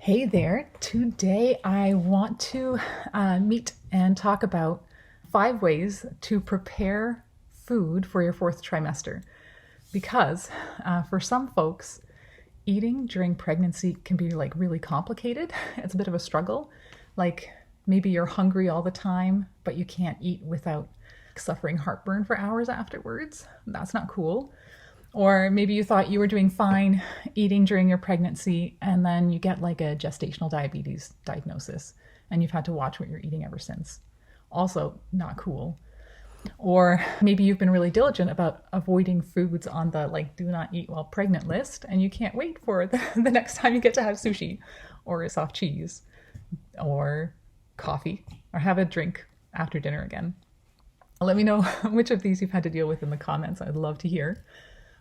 Hey there. Today I want to meet and talk about 5 ways to prepare food for your fourth trimester. Because for some folks, eating during pregnancy can be like really complicated. It's a bit of a struggle. Like maybe you're hungry all the time, but you can't eat without suffering heartburn for hours afterwards. That's not cool. Or maybe you thought you were doing fine eating during your pregnancy, and then you get like a gestational diabetes diagnosis, and you've had to watch what you're eating ever since. Also, not cool. Or maybe you've been really diligent about avoiding foods on the like do not eat while pregnant list, and you can't wait for the next time you get to have sushi, or soft cheese, or coffee, or have a drink after dinner again. Let me know which of these you've had to deal with in the comments. I'd love to hear.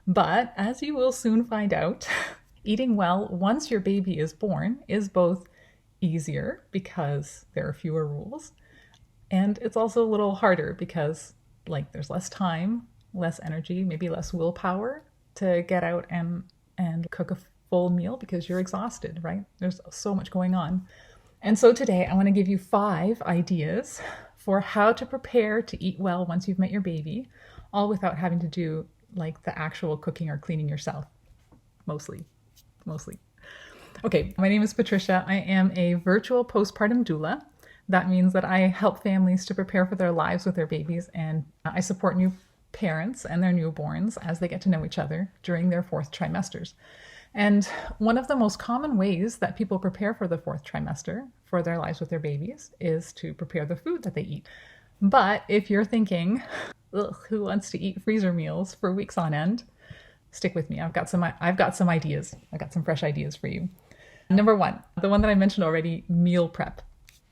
But as you will soon find out, eating well once your baby is born is both easier because there are fewer rules, and it's also a little harder because like there's less time, less energy, maybe less willpower to get out and cook a full meal because you're exhausted, right? There's so much going on. And so today I want to give you 5 ideas for how to prepare to eat well once you've met your baby, all without having to do like the actual cooking or cleaning yourself. Mostly. Okay, my name is Patricia. I am a virtual postpartum doula. That means that I help families to prepare for their lives with their babies, and I support new parents and their newborns as they get to know each other during their fourth trimesters. And one of the most common ways that people prepare for the fourth trimester for their lives with their babies is to prepare the food that they eat. But if you're thinking, ugh, who wants to eat freezer meals for weeks on end? Stick with me. I've got some ideas. I got some fresh ideas for you. Number 1, the one that I mentioned already, meal prep.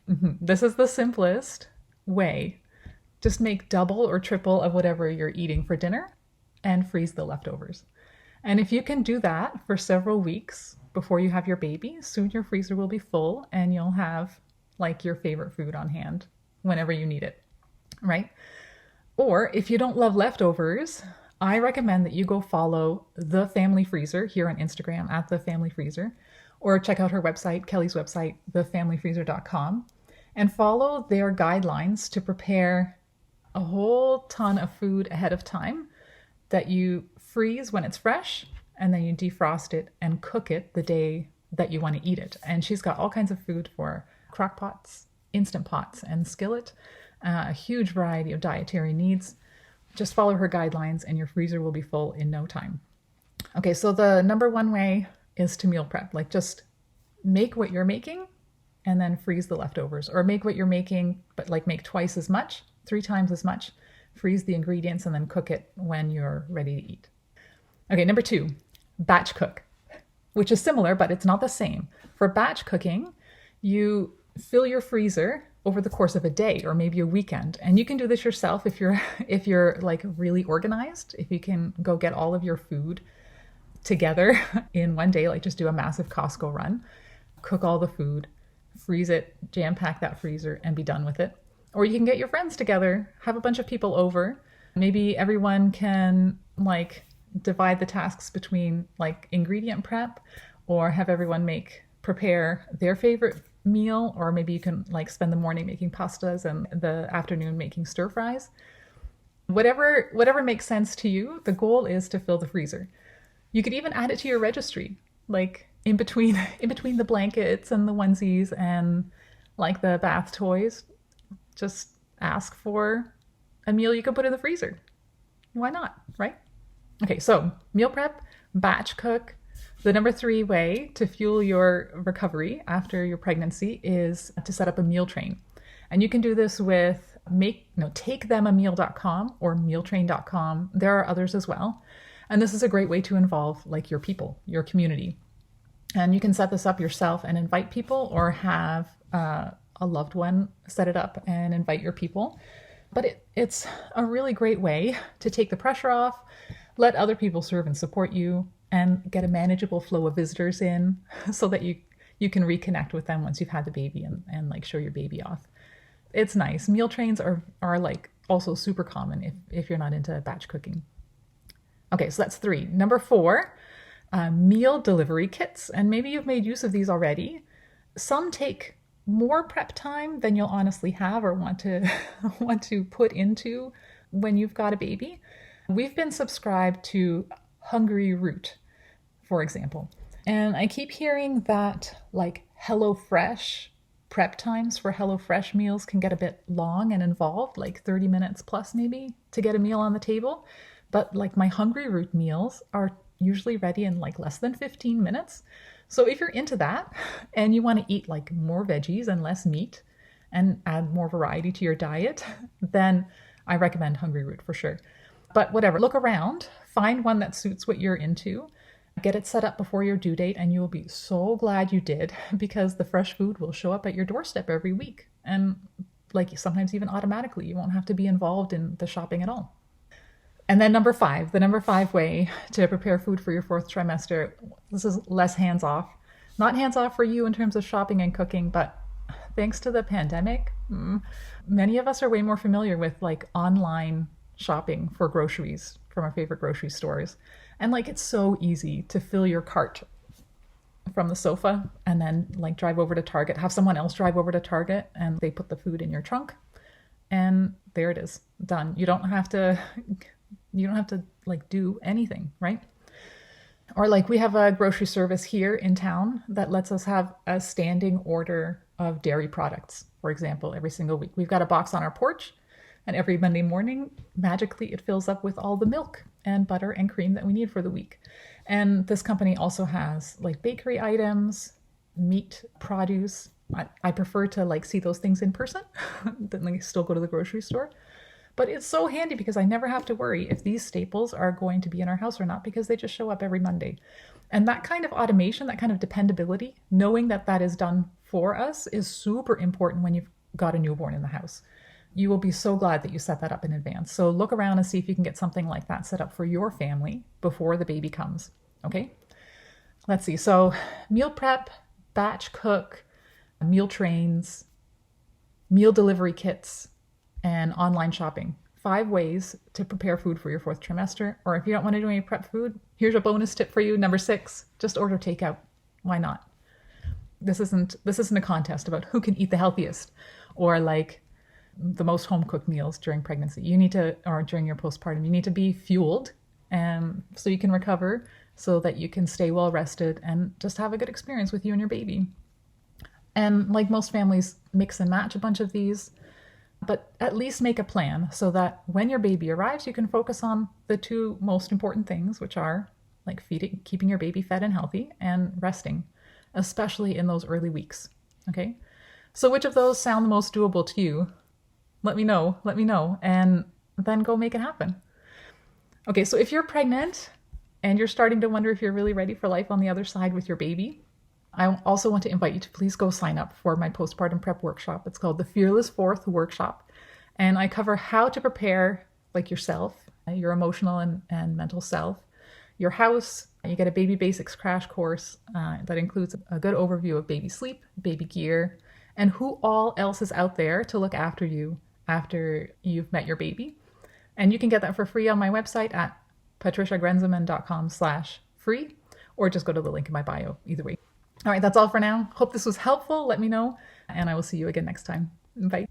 This is the simplest way. Just make double or triple of whatever you're eating for dinner and freeze the leftovers. And if you can do that for several weeks before you have your baby, soon your freezer will be full and you'll have like your favorite food on hand whenever you need it, right? Or if you don't love leftovers, I recommend that you go follow The Family Freezer here on Instagram at The Family Freezer, or check out her website, Kelly's website, thefamilyfreezer.com, and follow their guidelines to prepare a whole ton of food ahead of time that you freeze when it's fresh, and then you defrost it and cook it the day that you want to eat it. And she's got all kinds of food for crock pots, instant pots, and skillet. A huge variety of dietary needs. Just follow her guidelines and your freezer will be full in no time. Okay, so the number 1 way is to meal prep. Like just make what you're making and then freeze the leftovers. Or make what you're making, but like make twice as much, 3 times as much. Freeze the ingredients and then cook it when you're ready to eat. Okay, number 2, batch cook, which is similar, but it's not the same. For batch cooking, you fill your freezer over the course of a day or maybe a weekend. And you can do this yourself if you're like really organized, if you can go get all of your food together in one day, like just do a massive Costco run, cook all the food, freeze it, jam pack that freezer and be done with it. Or you can get your friends together, have a bunch of people over. Maybe everyone can like divide the tasks between like ingredient prep, or have everyone prepare their favorite meal, or maybe you can like spend the morning making pastas and the afternoon making stir fries. Whatever makes sense to you. The goal is to fill the freezer. You could even add it to your registry, like in between the blankets and the onesies and like the bath toys. Just ask for a meal you can put in the freezer. Why not, right? Okay, so meal prep, batch cook. The number 3 way to fuel your recovery after your pregnancy is to set up a meal train. And you can do this with takethemameal.com or mealtrain.com. There are others as well. And this is a great way to involve like your people, your community. And you can set this up yourself and invite people, or have a loved one set it up and invite your people. But it's a really great way to take the pressure off, let other people serve and support you, and get a manageable flow of visitors in so that you can reconnect with them once you've had the baby and like show your baby off. It's nice. Meal trains are like also super common if you're not into batch cooking. Okay, so that's 3. Number 4, meal delivery kits. And maybe you've made use of these already. Some take more prep time than you'll honestly have or want to want to put into when you've got a baby. We've been subscribed to Hungry Root, for example. And I keep hearing that like HelloFresh prep times for HelloFresh meals can get a bit long and involved, like 30 minutes plus maybe to get a meal on the table. But like my Hungry Root meals are usually ready in like less than 15 minutes. So if you're into that and you want to eat like more veggies and less meat and add more variety to your diet, then I recommend Hungry Root for sure. But whatever, look around, find one that suits what you're into, get it set up before your due date, and you'll be so glad you did because the fresh food will show up at your doorstep every week. And like sometimes even automatically, you won't have to be involved in the shopping at all. And then the number five way to prepare food for your fourth trimester, this is less hands off. Not hands off for you in terms of shopping and cooking, but thanks to the pandemic, many of us are way more familiar with like online shopping for groceries from our favorite grocery stores. And like it's so easy to fill your cart from the sofa and then like drive over to Target, have someone else drive over to Target and they put the food in your trunk and there it is, done. You don't have to like do anything, right? Or like we have a grocery service here in town that lets us have a standing order of dairy products, for example, every single week. We've got a box on our porch and every Monday morning, magically it fills up with all the milk and butter and cream that we need for the week. And this company also has like bakery items, meat, produce. I prefer to like see those things in person than like still go to the grocery store. But it's so handy because I never have to worry if these staples are going to be in our house or not because they just show up every Monday. And that kind of automation, that kind of dependability, knowing that that is done for us is super important when you've got a newborn in the house. You will be so glad that you set that up in advance. So look around and see if you can get something like that set up for your family before the baby comes. Okay? Let's see. So meal prep, batch cook, meal trains, meal delivery kits, and online shopping. 5 ways to prepare food for your fourth trimester. Or if you don't want to do any prep food, here's a bonus tip for you. Number 6, just order takeout. Why not? This isn't a contest about who can eat the healthiest or like the most home cooked meals during pregnancy. You need to, or during your postpartum, you need to be fueled so you can recover, so that you can stay well rested and just have a good experience with you and your baby. And like most families, mix and match a bunch of these, but at least make a plan so that when your baby arrives, you can focus on the 2 most important things, which are like feeding, keeping your baby fed and healthy, and resting, especially in those early weeks. Okay. So which of those sound the most doable to you? Let me know, and then go make it happen. Okay, so if you're pregnant and you're starting to wonder if you're really ready for life on the other side with your baby, I also want to invite you to please go sign up for my postpartum prep workshop. It's called the Fearless Fourth Workshop. And I cover how to prepare like yourself, your emotional and mental self, your house. You get a baby basics crash course that includes a good overview of baby sleep, baby gear, and who all else is out there to look after you after you've met your baby. And you can get that for free on my website at patriciagrenzeman.com/free, or just go to the link in my bio, either way. All right, that's all for now. Hope this was helpful. Let me know, and I will see you again next time. Bye.